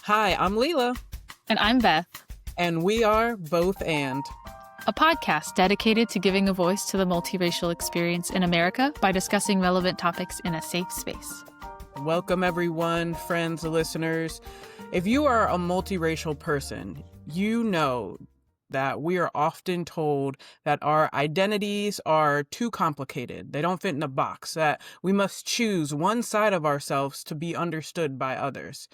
Hi, I'm Leila. And I'm Beth. And we are Both And, a podcast dedicated to giving a voice to the multiracial experience in America by discussing relevant topics in a safe space. Welcome, everyone, friends, listeners. If you are a multiracial person, you know that we are often told that our identities are too complicated. They don't fit in a box, that we must choose one side of ourselves to be understood by others.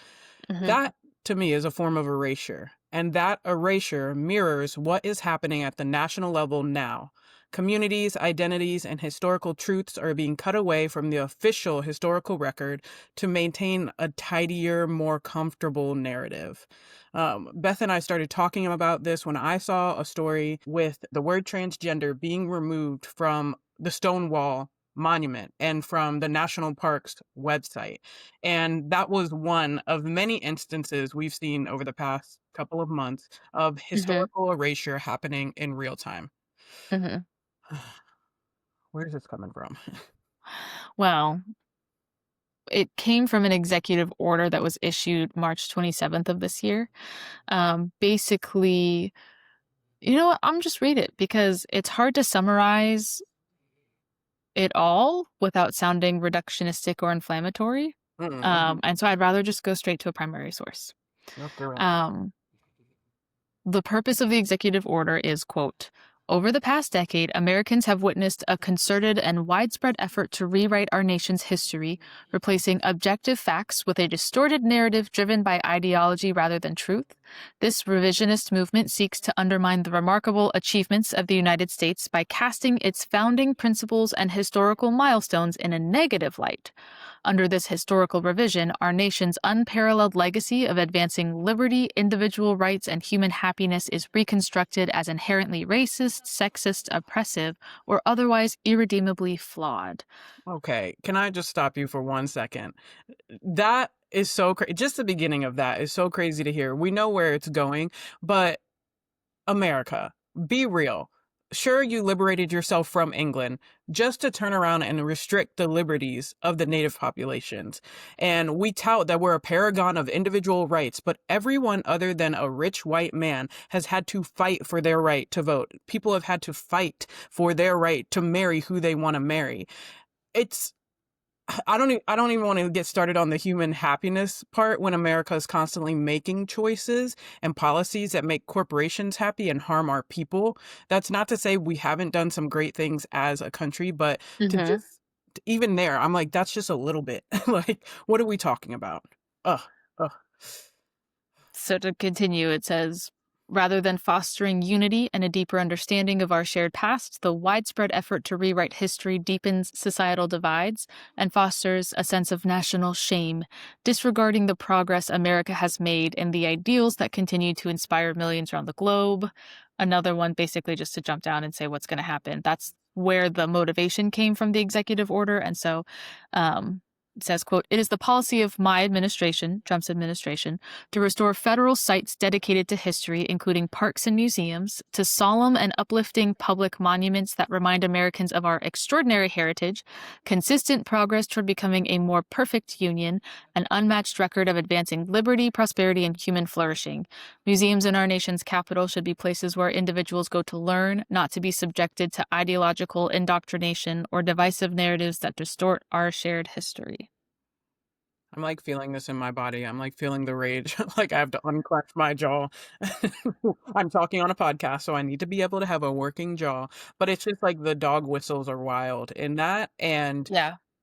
That, to me, is a form of erasure. And that erasure mirrors what is happening at the national level now. Communities, identities, and historical truths are being cut away from the official historical record to maintain a tidier, more comfortable narrative. Beth and I started talking about this when I saw a story with the word transgender being removed from the Stonewall Monument and from the National Parks website. And that was one of many instances we've seen over the past couple of months of historical erasure happening in real time. Where's this coming from? Well, it came from an executive order that was issued March 27th of this year. Basically, you know what? I'm just read it because it's hard to summarize it all without sounding reductionistic or inflammatory. And so I'd rather just go straight to a primary source. The purpose of the executive order is, quote, "Over the past decade, Americans have witnessed a concerted and widespread effort to rewrite our nation's history, replacing objective facts with a distorted narrative driven by ideology rather than truth. This revisionist movement seeks to undermine the remarkable achievements of the United States by casting its founding principles and historical milestones in a negative light. Under this historical revision, our nation's unparalleled legacy of advancing liberty, individual rights, and human happiness is reconstructed as inherently racist, sexist, oppressive, or otherwise irredeemably flawed." Okay, can I just stop you for 1 second? That is so crazy. Just the beginning of that is so crazy to hear. We know where it's going, but America, be real. Sure, you liberated yourself from England just to turn around and restrict the liberties of the native populations. And we tout that we're a paragon of individual rights, but everyone other than a rich white man has had to fight for their right to vote. People have had to fight for their right to marry who they want to marry. I don't even want to get started on the human happiness part when America is constantly making choices and policies that make corporations happy and harm our people. That's not to say we haven't done some great things as a country, but to just even there, I'm like, that's just a little bit. Like, what are we talking about? So to continue, it says, "Rather than fostering unity and a deeper understanding of our shared past, the widespread effort to rewrite history deepens societal divides and fosters a sense of national shame, disregarding the progress America has made and the ideals that continue to inspire millions around the globe." Another one, basically just to jump down and say what's going to happen. That's where the motivation came from the executive order. And so it says, quote, "It is the policy of my administration," Trump's administration, "to restore federal sites dedicated to history, including parks and museums, to solemn and uplifting public monuments that remind Americans of our extraordinary heritage, consistent progress toward becoming a more perfect union, an unmatched record of advancing liberty, prosperity, and human flourishing. Museums in our nation's capital should be places where individuals go to learn, not to be subjected to ideological indoctrination or divisive narratives that distort our shared history." I'm like feeling this in my body. I'm like feeling the rage. Like I have to unclench my jaw. I'm talking on a podcast, so I need to be able to have a working jaw. But it's just like the dog whistles are wild in that. And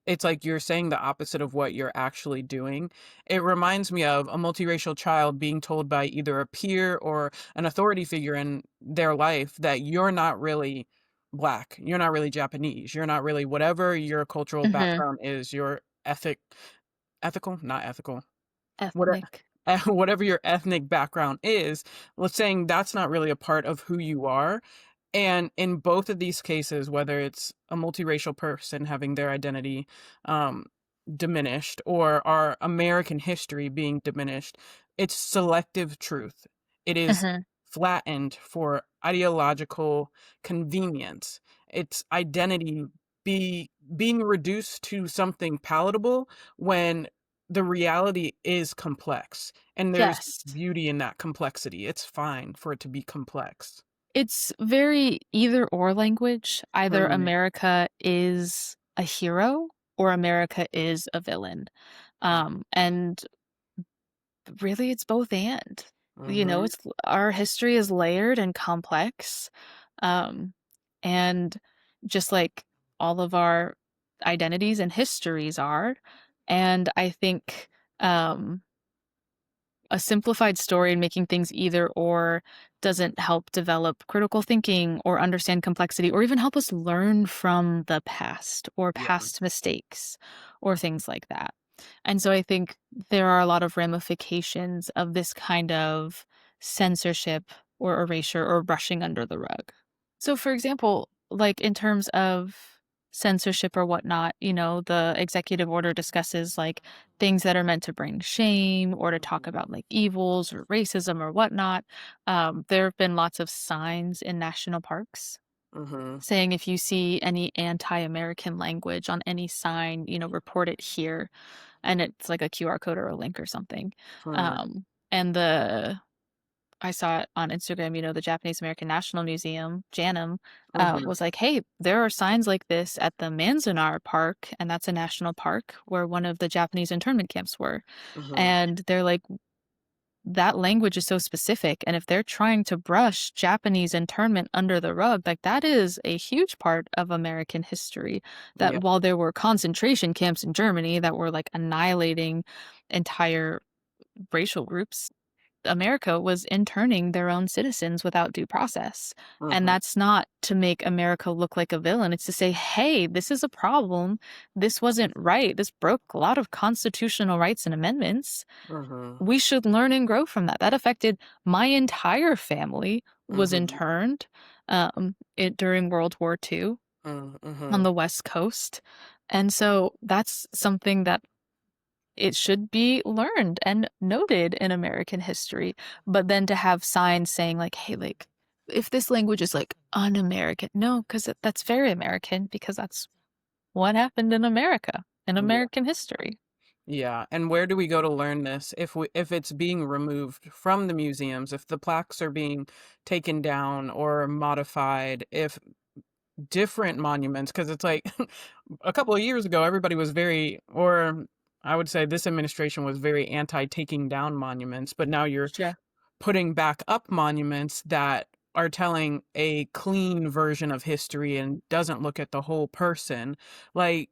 it's like you're saying the opposite of what you're actually doing. It reminds me of a multiracial child being told by either a peer or an authority figure in their life that you're not really Black, you're not really Japanese, you're not really whatever your cultural background is, your Ethnic. whatever your ethnic background is, let's saying that's not really a part of who you are. And in both of these cases, whether it's a multiracial person having their identity diminished or our American history being diminished, it's selective truth. It is flattened for ideological convenience. It's identity being reduced to something palatable when the reality is complex, and there's Yes. beauty in that complexity. It's fine for it to be complex. It's very either or language. Either Mhm, America is a hero or America is a villain. And really it's both and. You know, mhm, it's our history is layered and complex. Um, and just like all of our identities and histories are. And I think um a simplified story and making things either or doesn't help develop critical thinking or understand complexity or even help us learn from the past or yeah, past mistakes or things like that. And so I think there are a lot of ramifications of this kind of censorship or erasure or brushing under the rug. So, for example, like in terms of censorship or whatnot, you know, the executive order discusses like things that are meant to bring shame or to talk mhm, about like evils or racism or whatnot. There have been lots of signs in national parks mhm, saying if you see any anti-American language on any sign, you know, report it here, and it's like a QR code or a link or something. mhm, And the I saw it on Instagram, you know, the Japanese American National Museum, JANM, mhm, was like, "Hey, there are signs like this at the Manzanar Park," and that's a national park where one of the Japanese internment camps were. mhm, And they're like, "That language is so specific, and if they're trying to brush Japanese internment under the rug, like, that is a huge part of American history, that yeah, while there were concentration camps in Germany that were, like, annihilating entire racial groups, America was interning their own citizens without due process. And mhm, that's not to make America look like a villain. It's to say, hey, this is a problem. This wasn't right. This broke a lot of constitutional rights and amendments. mhm, We should learn and grow from that. That affected my entire family was mhm, interned during World War II mhm, on mhm, the West Coast. And so that's something that it should be learned and noted in American history, but then to have signs saying like, "Hey, like, if this language is, like, un-American" no, 'cause that's very American because that's what happened in America, in yeah. American history. Yeah, and where do we go to learn this if it's being removed from the museums, if the plaques are being taken down or modified, if different monuments, because it's like a couple of years ago everybody was very, or I would say this administration was very anti taking down monuments, but now you're Sure. putting back up monuments that are telling a clean version of history and doesn't look at the whole person. Like,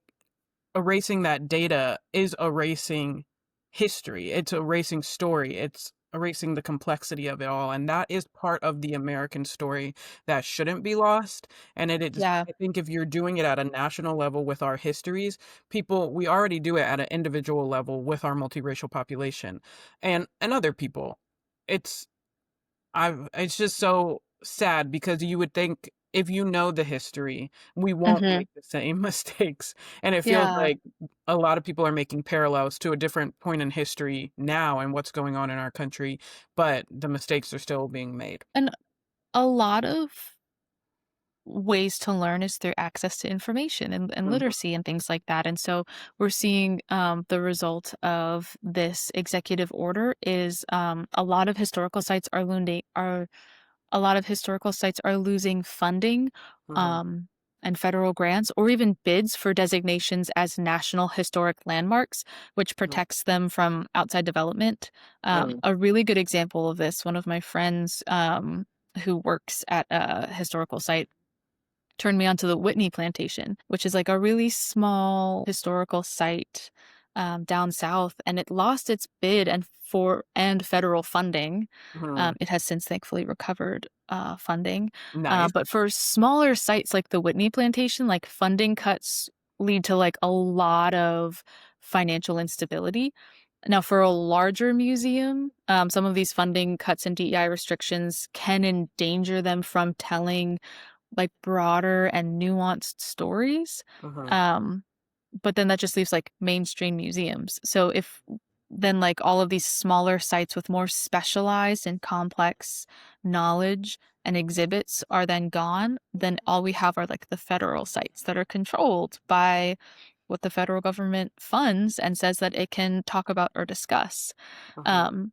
erasing that data is erasing history. It's erasing story. It's erasing the complexity of it all. And that is part of the American story that shouldn't be lost. And it is, Yeah. I think if you're doing it at a national level with our histories, we already do it at an individual level with our multiracial population and other people. It's it's just so sad because you would think if you know the history, we won't Mhm. make the same mistakes, and it feels Yeah. like a lot of people are making parallels to a different point in history now and what's going on in our country, but the mistakes are still being made. And a lot of ways to learn is through access to information and Mhm, literacy and things like that. And so we're seeing the result of this executive order is a lot of historical sites are losing funding mhm, um, and federal grants or even bids for designations as national historic landmarks, which mhm, protects them from outside development. mm, A really good example of this, one of my friends who works at a historical site turned me onto the Whitney Plantation, which is like a really small historical site down south, and it lost its bid and federal funding. mhm. It has since thankfully recovered funding, Nice. but for smaller sites like the Whitney Plantation, like funding cuts lead to like a lot of financial instability. Now, for a larger museum, some of these funding cuts and DEI restrictions can endanger them from telling like broader and nuanced stories. Mhm, Um, but then that just leaves like mainstream museums. So if then like all of these smaller sites with more specialized and complex knowledge and exhibits are then gone, then all we have are like the federal sites that are controlled by what the federal government funds and says that it can talk about or discuss. Uh-huh. Um,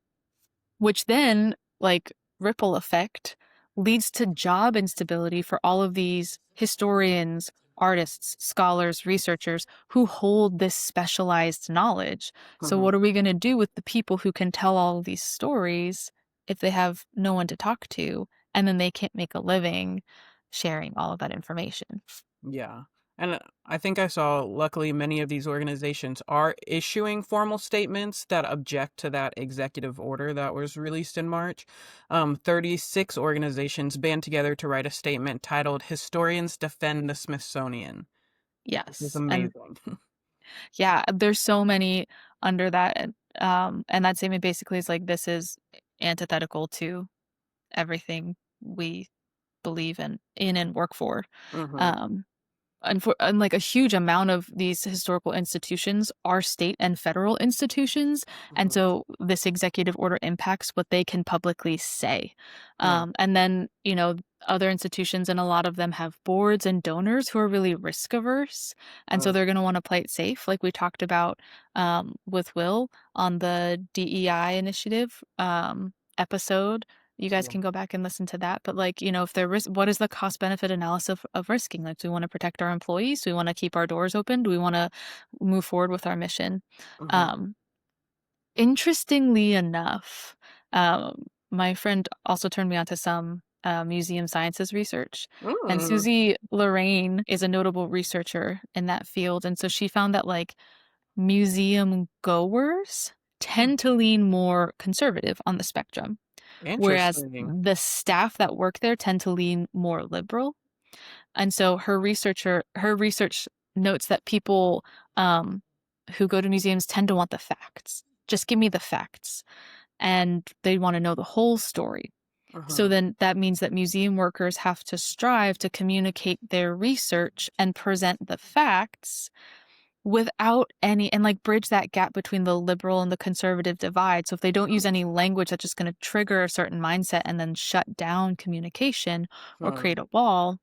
which then, like, ripple effect leads to job instability for all of these historians, artists, scholars, researchers who hold this specialized knowledge. So, Uh-huh. what are we going to do with the people who can tell all of these stories if they have no one to talk to and then they can't make a living sharing all of that information? Yeah. And I think I saw, luckily, many of these organizations are issuing formal statements that object to that executive order that was released in March. 36 organizations band together to write a statement titled Historians Defend the Smithsonian, which is Yes. And amazing. yeah, there's so many under that. And that statement basically is like, this is antithetical to everything we believe in and work for. Hmm. Um, and like a huge amount of these historical institutions are state and federal institutions, and Hmm. so this executive order impacts what they can publicly say. Yeah. And then other institutions, and a lot of them have boards and donors who are really risk averse, and so Uh, they're going to want to play it safe, like we talked about with Will on the DEI initiative episode. You guys yeah. can go back and listen to that. But like, if there is, what is the cost benefit analysis of risking? Like, do we want to protect our employees? Do we want to keep our doors open? Do we want to move forward with our mission? Hmm. Um, Interestingly enough, my friend also turned me on to some museum sciences research. And Mm. Susie Lorraine is a notable researcher in that field. And so she found that like museum goers tend to lean more conservative on the spectrum, whereas Interesting. the staff that work there tend to lean more liberal. And so her research notes that people um, who go to museums tend to want the facts. Just give me the facts. And they want to know the whole story. So Uh-huh. then that means that museum workers have to strive to communicate their research and present the facts without any, and like bridge that gap between the liberal and the conservative divide. So if they don't use any language that's just going to trigger a certain mindset and then shut down communication or Huh. create a wall,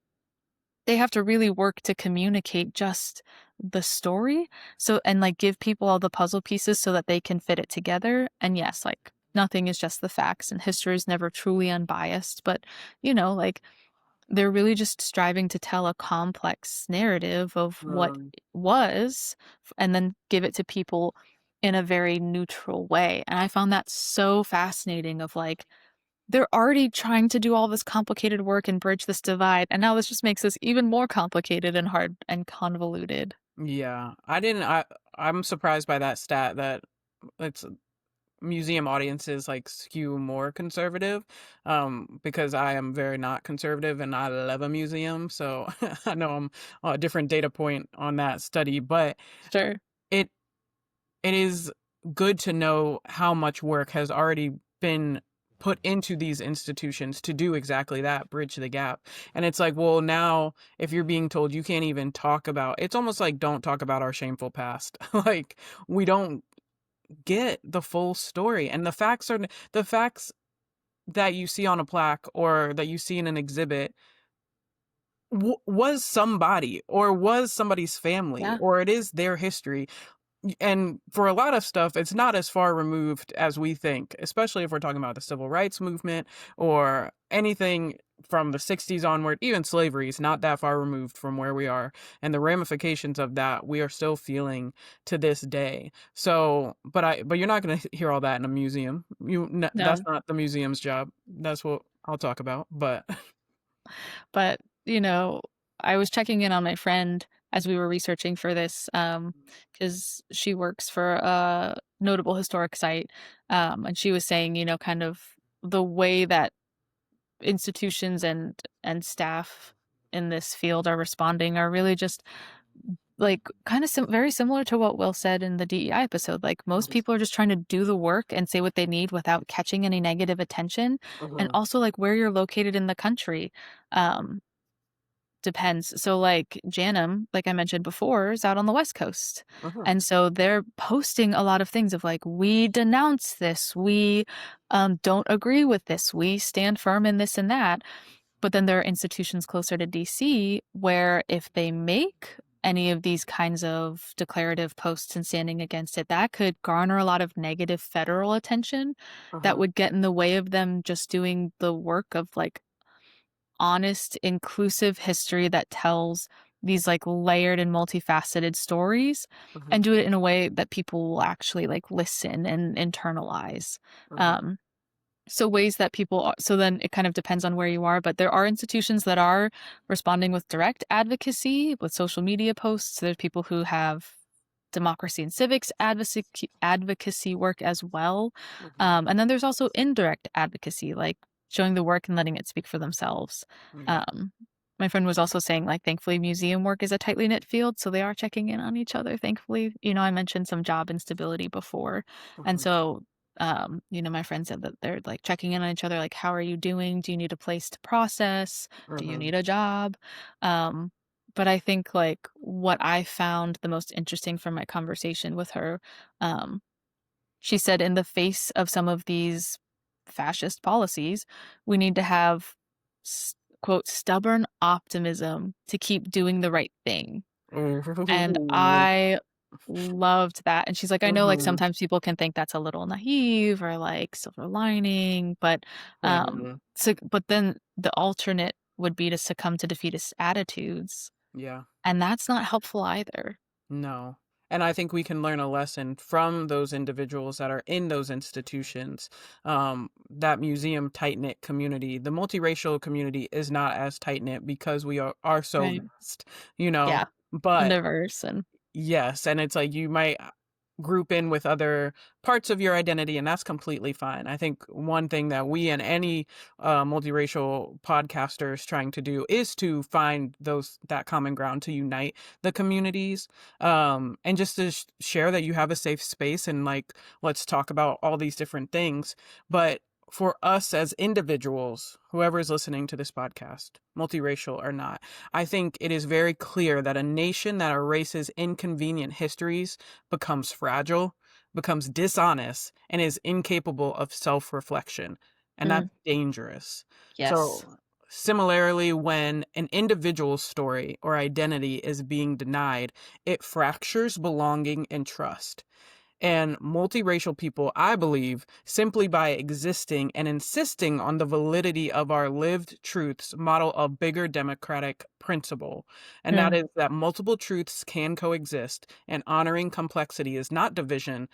they have to really work to communicate just the story. So, and like give people all the puzzle pieces so that they can fit it together. And yes, like nothing is just the facts, and history is never truly unbiased, but like they're really just striving to tell a complex narrative of what Um, was and then give it to people in a very neutral way. And I found that so fascinating of like they're already trying to do all this complicated work and bridge this divide, and now this just makes this even more complicated and hard and convoluted. yeah. I'm surprised by that stat that it's museum audiences like skew more conservative, because I am very not conservative and I love a museum, so I know I'm a different data point on that study, but Sure. it it is good to know how much work has already been put into these institutions to do exactly that, bridge the gap. And it's like, well, now if you're being told you can't even talk about, it's almost like don't talk about our shameful past. Like we don't get the full story, and the facts that you see on a plaque or that you see in an exhibit was somebody or was somebody's family Yeah. or it is their history. And for a lot of stuff, it's not as far removed as we think, especially if we're talking about the civil rights movement or anything from the 60s onward. Even slavery is not that far removed from where we are. And the ramifications of that we are still feeling to this day. So, but you're not going to hear all that in a museum. That's No. not the museum's job. That's what I'll talk about. But But, I was checking in on my friend as we were researching for this, because she works for a notable historic site. And she was saying, kind of the way that institutions and staff in this field are responding are really just like kind of very similar to what Will said in the DEI episode. Like most people are just trying to do the work and say what they need without catching any negative attention. And uh-huh, also like where you're located in the country. Um, Depends. So like Janum, like I mentioned before, is out on the West Coast. uh-huh, And so they're posting a lot of things of like, we denounce this, we don't agree with this, we stand firm in this and that. But then there are institutions closer to DC where if they make any of these kinds of declarative posts and standing against it, that could garner a lot of negative federal attention that Uh-huh. would get in the way of them just doing the work of like honest, inclusive history that tells these like layered and multifaceted stories Uh-huh. and do it in a way that people will actually like listen and internalize. Uh-huh. Um, so ways that so then it kind of depends on where you are, but there are institutions that are responding with direct advocacy with social media posts. There's people who have democracy and civics advocacy work as well. Uh-huh. And then there's also indirect advocacy, like showing the work and letting it speak for themselves. Yeah. Um, my friend was also saying, like, thankfully, museum work is a tightly knit field, so they are checking in on each other. Thankfully, I mentioned some job instability before, and Uh-huh. so my friend said that they're like checking in on each other, like, how are you doing? Do you need a place to process? Do you Uh-huh. need a job? Um, but I think like what I found the most interesting from my conversation with her, um, she said in the face of some of these fascist policies, we need to have quote stubborn optimism to keep doing the right thing. And Ooh. I loved that, and she's like, "I know, like, Uh-huh. sometimes people can think that's a little naive or, like, silver lining, but, Uh-huh. but then the alternate would be to succumb to defeatist attitudes, Yeah. and that's not helpful either." No. And I think we can learn a lesson from those individuals that are in those institutions. That museum tight knit community, the multiracial community is not as tight knit because we are so Right. vast, you know. Yeah, and But diverse and yes, and it's like you might group in with other parts of your identity, and that's completely fine. I think one thing that we and any multiracial podcasters trying to do is to find that common ground to unite the communities, and just to share that you have a safe space and like let's talk about all these different things. But for us as individuals, whoever is listening to this podcast, multiracial or not, I think it is very clear that a nation that erases inconvenient histories becomes fragile, becomes dishonest, and is incapable of self reflection. And that's mm, dangerous. yes. So, similarly, when an individual's story or identity is being denied, it fractures belonging and trust. And multiracial people, I believe, simply by existing and insisting on the validity of our lived truths, model a bigger democratic principle. And that Mm, is that multiple truths can coexist, and honoring complexity is not division.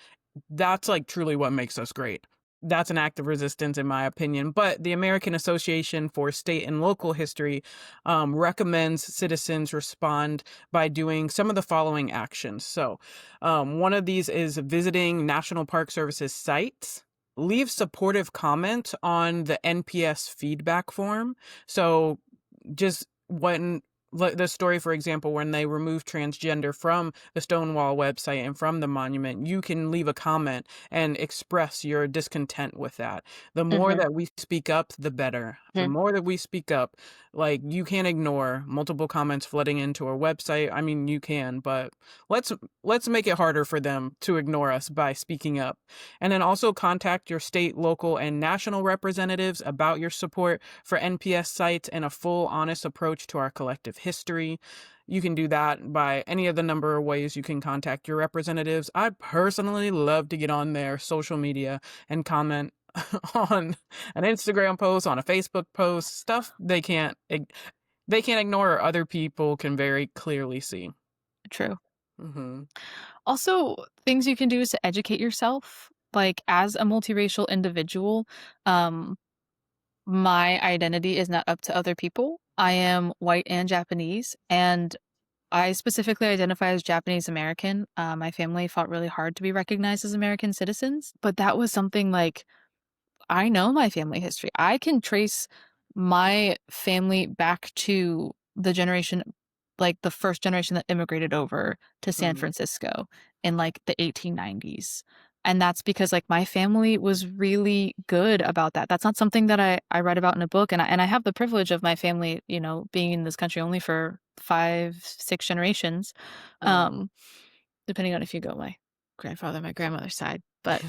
That's like truly what makes us great. That's an act of resistance, in my opinion. But the American Association for State and Local History recommends citizens respond by doing some of the following actions. So, one of these is visiting National Park Service's sites. Leave supportive comment on the NPS feedback form. So just when the story, for example, when they remove transgender from the Stonewall website and from the monument, you can leave a comment and express your discontent with that. The more mhm, that we speak up, the better. The mm, more that we speak up, like you can't ignore multiple comments flooding into our website. I mean, you can, but let's let's make it harder for them to ignore us by speaking up. And then also contact your state, local, and national representatives about your support for NPS sites and a full, honest approach to our collective history. You can do that by any of the number of ways you can contact your representatives. I personally love to get on their social media and comment on an Instagram post, on a Facebook post, stuff they can't ignore or other people can very clearly see. true. Mhm. Also, things you can do is to educate yourself. Like, as a multiracial individual, um, my identity is not up to other people. I am white and Japanese, and I specifically identify as Japanese American. My family fought really hard to be recognized as American citizens, but that was something like I know my family history. I can trace my family back to the generation, like the first generation that immigrated over to San Mhm. Francisco in like the 1890s. And that's because like my family was really good about that. That's not something that I read about in a book. And I have the privilege of my family, being in this country only for 5, 6 generations. Uh. Um, depending on if you go my grandfather, my grandmother's side. But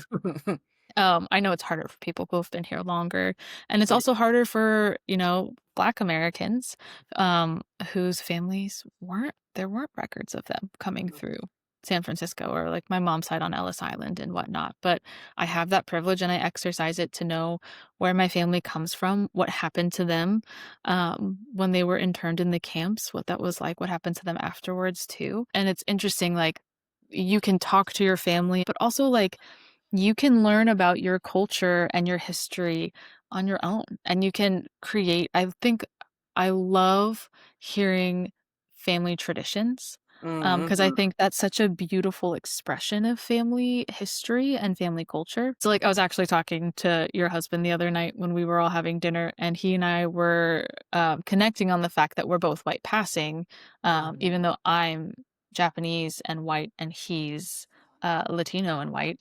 I know it's harder for people who have been here longer, and it's Yeah. also harder for, Black Americans, whose families weren't there weren't records of them coming through San Francisco or like my mom's side on Ellis Island and whatnot. But I have that privilege and I exercise it to know where my family comes from, what happened to them when they were interned in the camps, what that was like, what happened to them afterwards too. And it's interesting, like you can talk to your family, but also like you can learn about your culture and your history on your own, and you can create I think I love hearing family traditions, because I Mhm. think that's such a beautiful expression of family history and family culture. So, like, I was actually talking to your husband the other night when we were all having dinner, and he and I were, connecting on the fact that we're both white passing, Mhm. even though I'm Japanese and white and he's, Latino and white.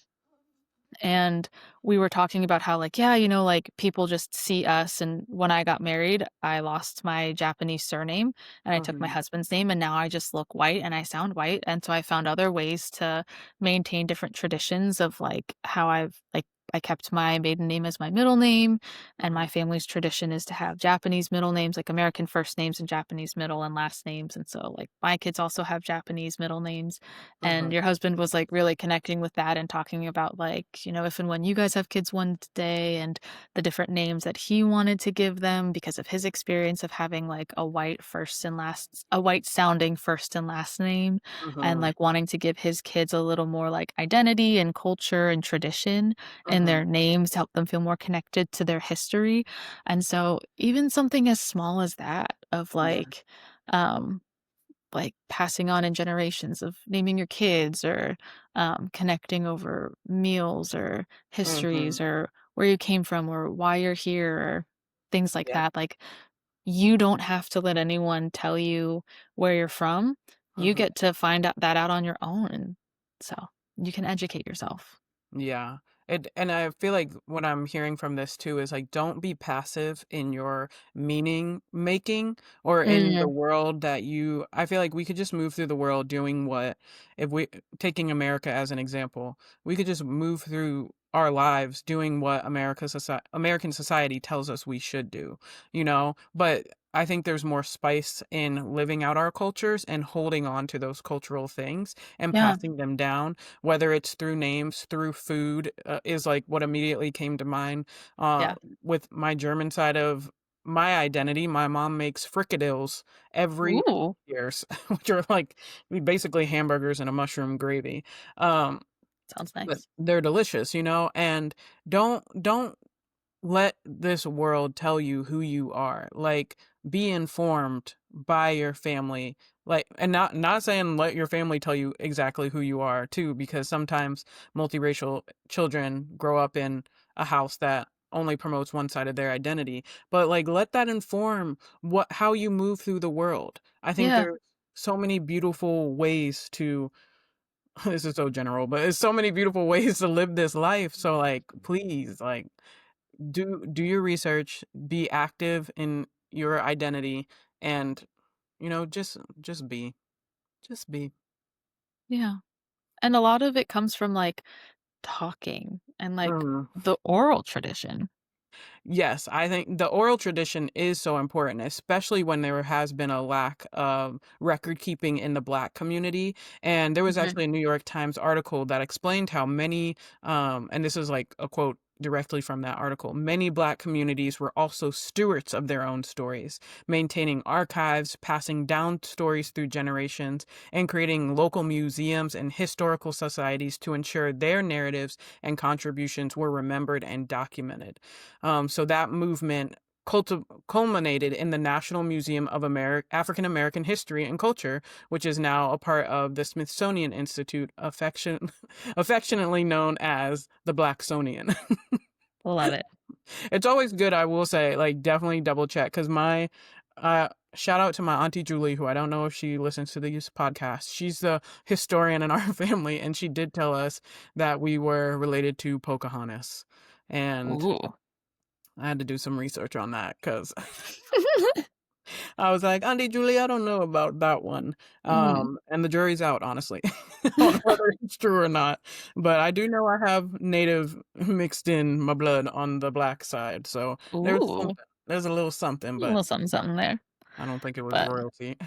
And we were talking about how, like, yeah, like people just see us. And when I got married, I lost my Japanese surname and I took my Mhm. husband's name. And now I just look white and I sound white. And so I found other ways to maintain different traditions of like how I kept my maiden name as my middle name. And my Mhm. family's tradition is to have Japanese middle names, like American first names and Japanese middle and last names. And so, like, my kids also have Japanese middle names, and Mhm. your husband was, like, really connecting with that and talking about, like, if and when you guys have kids one day and the different names that he wanted to give them because of his experience of having, like, a white sounding first and last name, and, Mhm. like, wanting to give his kids a little more, like, identity and culture and tradition in Mhm. their names to help them feel more connected to their history. And so even something as small as that of, Yeah. like passing on in generations of naming your kids or connecting over meals or histories Mhm. or where you came from or why you're here or things like Yeah. that. Like you don't have to let anyone tell you where you're from. You Mhm. get to find out that out on your own. So you can educate yourself. Yeah. And I feel like what I'm hearing from this too is like don't be passive in your meaning making or in the Mm, world that I feel like we could just move through the world doing what if we taking America as an example, we could just move through our lives doing what American society tells us we should do, But I think there's more spice in living out our cultures and holding on to those cultural things and yeah. passing them down, whether it's through names, through food, is like what immediately came to mind. Uh, Yeah. with my German side of my identity, my mom makes frikadelles every Ooh, years, which are like basically hamburgers and a mushroom gravy. Um, sounds but nice. they're delicious, and don't let this world tell you who you are. Like, be informed by your family. Like, and not saying let your family tell you exactly who you are too, because sometimes multiracial children grow up in a house that only promotes one side of their identity. But like, let that inform how you move through the world. I think Yeah. there's so many beautiful ways to this is so general, but there's so many beautiful ways to live this life. So like, please, like do your research, be active in your identity, and just be. Just be. Yeah. And a lot of it comes from like talking and like Mhm. the oral tradition. Yes, I think the oral tradition is so important, especially when there has been a lack of record keeping in the Black community. And there was Mhm. actually a New York Times article that explained how many, and this is like a quote directly from that article, many Black communities were also stewards of their own stories, maintaining archives, passing down stories through generations, and creating local museums and historical societies to ensure their narratives and contributions were remembered and documented. So that movement culminated in the National Museum of African American History and Culture, which is now a part of the Smithsonian Institute, affectionately known as the Blacksonian. Love it. It's always good, I will say, like definitely double check because shout out to my auntie Julie, who I don't know if she listens to these podcasts. She's the historian in our family, and she did tell us that we were related to Pocahontas, and Ooh. I had to do some research on that because I was like, Auntie Julie, I don't know about that one. Mhm. And the jury's out, honestly, on whether it's true or not. But I do know I have native mixed in my blood on the Black side. So there's Ooh. something. There's a little something, A but little something, something there. I don't think it was But royalty.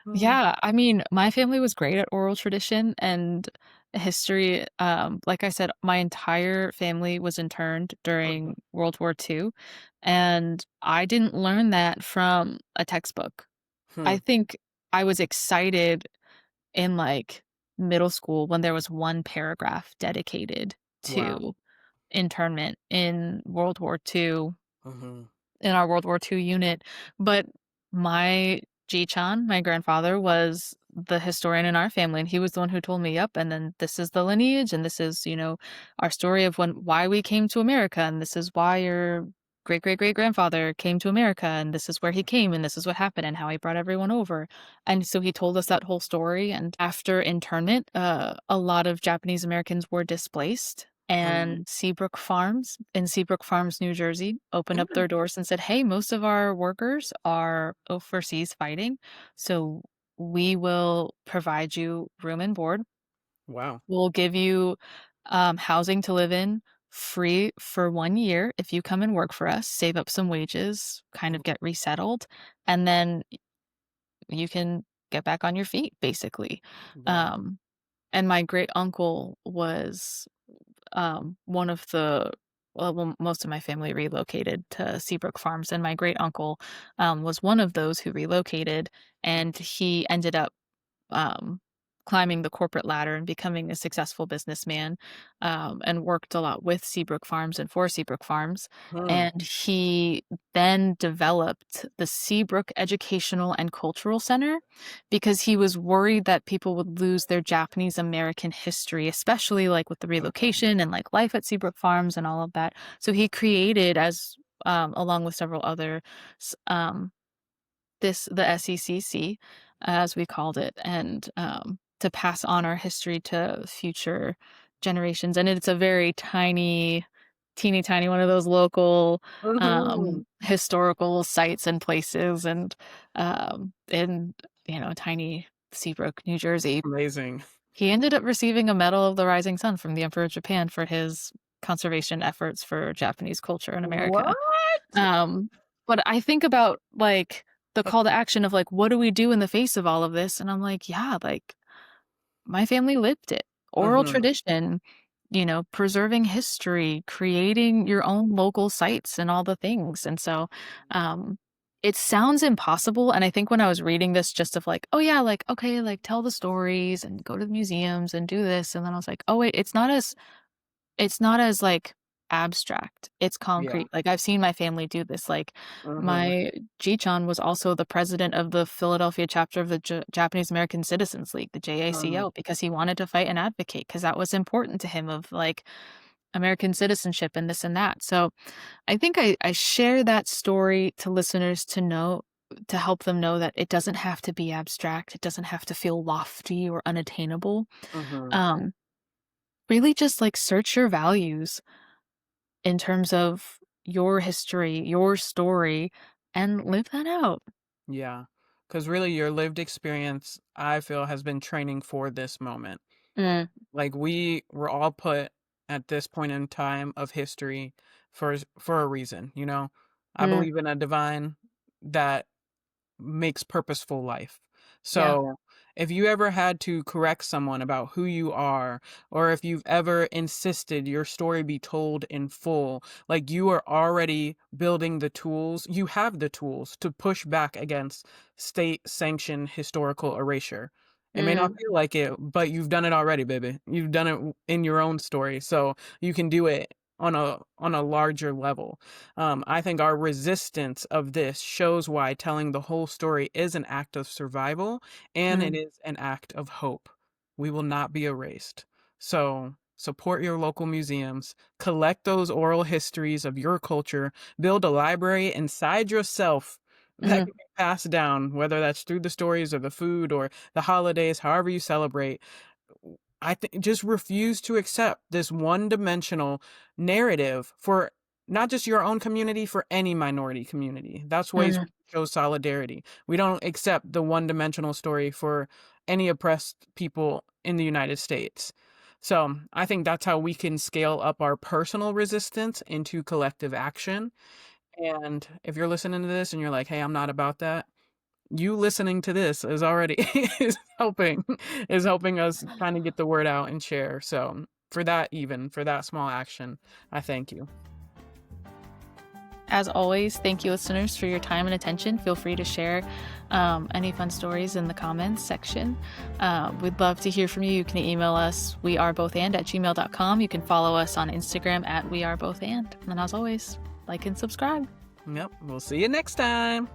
Mm, Yeah, I mean, my family was great at oral tradition and history. Like I said, my entire family was interned mhm, during World War II, and I didn't learn that from a textbook. I hmm, think I was excited in like middle school when there was one paragraph dedicated wow. to internment in World War II Mhm, in our World War II unit, but my Ji-chan, my grandfather, was the historian in our family, and he was the one who told me, "Yep, and then this is the lineage, and this is, our story of why we came to America, and this is why your great-great-great-grandfather came to America, and this is where he came, and this is what happened, and how he brought everyone over." And so he told us that whole story, and after internment, a lot of Japanese Americans were displaced, mhm, and Seabrook Farms in Seabrook Farms, New Jersey, opened up their doors and said, "Hey, most of our workers are overseas fighting, so we will provide you room and board. wow. We'll give you, housing to live in free for 1 year if you come and work for us, save up some wages, kind of get resettled, and then you can get back on your feet, basically." Wow. Um, and my great uncle was one of the most of my family relocated to Seabrook Farms, and my great uncle was one of those who relocated, and he ended up um, climbing the corporate ladder and becoming a successful businessman, and worked a lot with Seabrook Farms and for Seabrook Farms. Hmm, And he then developed the Seabrook Educational and Cultural Center because he was worried that people would lose their Japanese American history, especially like with the relocation and like life at Seabrook Farms and all of that. So he created, as along with several other s- um, the SECC, as we called it, and, to pass on our history to future generations, and it's a very tiny, teeny tiny one of those local, mhm. historical sites and places, and, in, tiny Seabrook, New Jersey. Amazing. He ended up receiving a Medal of the Rising Sun from the Emperor of Japan for his conservation efforts for Japanese culture in America. What? Um, but I think about, like, the call to action of, like, what do we do in the face of all of this? And I'm like, yeah, like, my family lived it. Oral Mhm, tradition, preserving history, creating your own local sites and all the things. And so, um, it sounds impossible. And I think when I was reading this, just of like, oh yeah, like, okay, like tell the stories and go to the museums and do this. And then I was like, oh wait, it's not as, like, abstract, it's yeah. concrete, like, I've seen my family do this, like, Mhm, my Ji-chan was also the president of the Philadelphia chapter of the Japanese American Citizens League, the mhm, JACO, because he wanted to fight and advocate, because that was important to him of, like, American citizenship and this and that, so I think I share that story to listeners to help them know that it doesn't have to be abstract, it doesn't have to feel lofty or unattainable, mhm. um, really just, like, search your values in terms of your history, your story, and live that out. Yeah. Because really, your lived experience, I feel, has been training for this moment. Mm, Like, we were all put at this point in time of history for a reason, you know? I mm, believe in a divine that makes purposeful life. yeah. So, if you ever had to correct someone about who you are, or if you've ever insisted your story be told in full, like you are already building the tools, you have the tools to push back against state sanctioned historical erasure. It may not Mm, feel like it, but you've done it already, baby. You've done it in your own story. So you can do it on a larger level. I think our resistance of this shows why telling the whole story is an act of survival and it mm, is an act of hope. We will not be erased. So, support your local museums, collect those oral histories of your culture, build a library inside yourself that mm, can be passed down, whether that's through the stories or the food or the holidays, however you celebrate. I think just refuse to accept this one-dimensional narrative for not just your own community, for any minority community. That's ways mm, we show solidarity. We don't accept the one-dimensional story for any oppressed people in the United States. So I think that's how we can scale up our personal resistance into collective action. And if you're listening to this and you're like, hey, I'm not about that, you listening to this is already is helping us kind of get the word out and share. So for that small action, I thank you. As always, thank you, listeners, for your time and attention. Feel free to share any fun stories in the comments section. We'd love to hear from you. You can email us, wearebothand@gmail.com. You can follow us on Instagram @wearebothand. And as always, like and subscribe. Yep. We'll see you next time.